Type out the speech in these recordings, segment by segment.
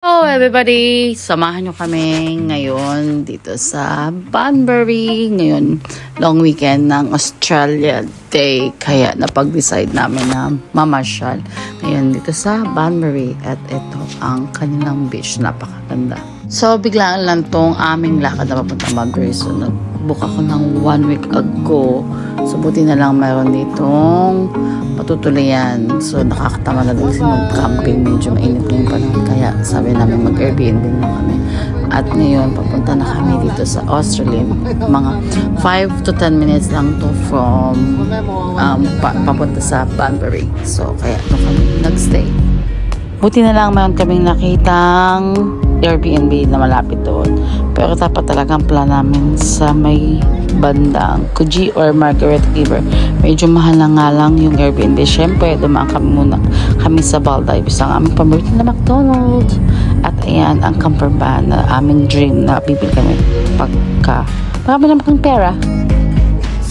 Hello everybody! Samahan nyo kami ngayon dito sa Banbury. Ngayon, long weekend ng Australia Day. Kaya napag-decide namin na mamasyal ngayon dito sa Banbury. At ito ang kanilang beach. Napakaganda. So, biglaan lang tong aming lakad na papunta Banbury. So, nag-book ako ng 1 week ago. So, buti na lang mayroon ditong patutuloyan. So, nakakatama na din kasi mag-camping. Medyo mainit ngayon pa lang. Kaya sabi namin mag-Airbnb na kami. At ngayon, papunta na kami dito sa Australia. Mga 5 to 10 minutes lang to from papunta sa Banbury. So, kaya doon kami nag-stay. Buti na lang mayroon kaming nakitang Airbnb na malapit doon. Pero dapat talagang plan namin sa may bandang Coogee or Margaret River. Medyo mahal na nga lang yung Airbnb. Siyempre, dumaan kami sa Baldive, isang aming paborito na McDonald's. At ayan, ang camper van na aming dream na bibili kami pagka marami naman kang pera.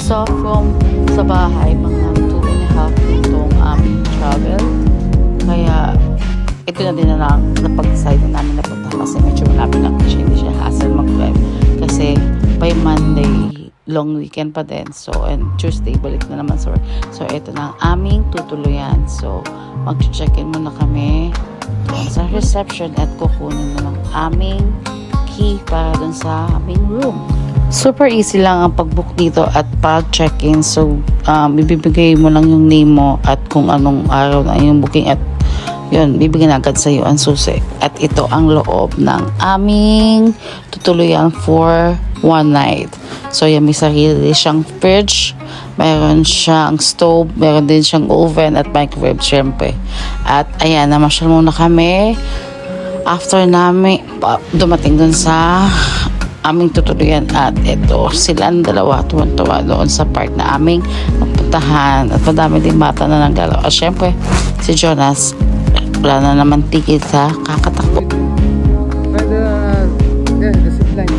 So, from sa bahay, mga 2.5 itong aming travel. Kaya, ito na din na napag-decide na namin na punta kasi medyo malapit lang siya, hindi siya hassle mag-drive kasi by Monday long weekend pa din, so and Tuesday balik na naman. So ito na ang aming tutuluyan. So mag-check-in muna kami sa reception at kukunin na lang aming key para dun sa aming room. Super easy lang ang pag-book dito at pag-check-in. So ibibigay mo lang yung name mo at kung anong araw na yung booking at yun, bibigyan agad sa iyo ang susi. At ito ang loob ng aming tutuluyan for one night. So, yan, may sarili siyang fridge, mayroon siyang stove, mayroon din siyang oven at microwave, syempre. At ayan, namasyal muna kami. After namin dumating dun sa aming tutuluyan at ito, silang dalawa tuwan-tuwa doon sa park na aming napuntahan. At madami din bata na naglaro. At syempre, si Jonas, wala na naman ticket sa kakatakbo. The zip line.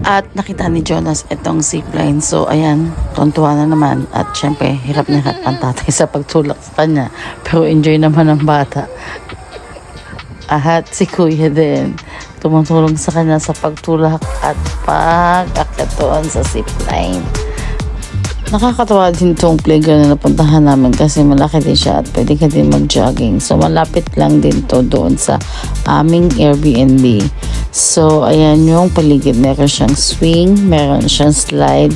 At nakita ni Jonas itong zipline. So, ayan, tuntua na naman. At syempre, hirap na hirap ang tatay sa pagtulak sa kanya. Pero enjoy naman ang bata. At si kuya din, tumutulong sa kanya sa pagtulak at pag-akyat doon sa zipline. Nakakatawa din itong playground na napuntahan namin kasi malaki din siya at pwede ka din mag-jogging. So, malapit lang din to doon sa aming Airbnb. So, ayan yung paligid. Meron siyang swing, meron siyang slide,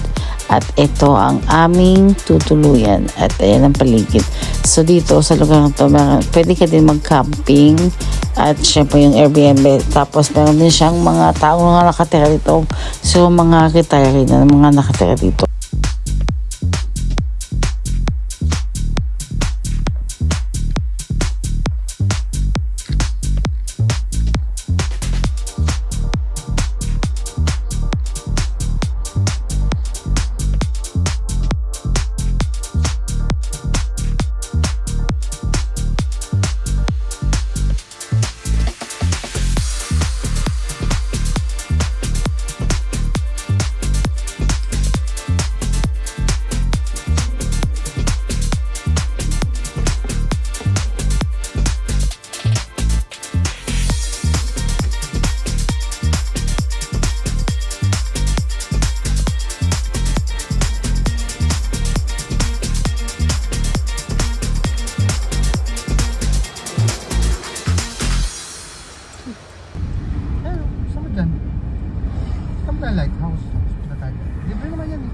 at ito ang aming tutuluyan. At ayan ang paligid. So, dito sa lugar na to, pwede ka din mag-camping at syempre yung Airbnb. Tapos, meron din siyang mga tao na nakatira dito. So, mga retiree na mga nakatira dito. Lighthouse. Libre naman yan eh.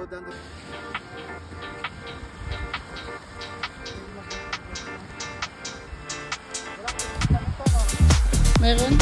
go down the... Meron?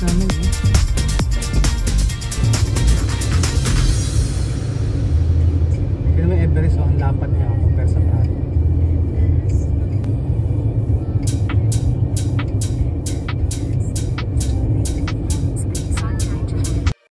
Ano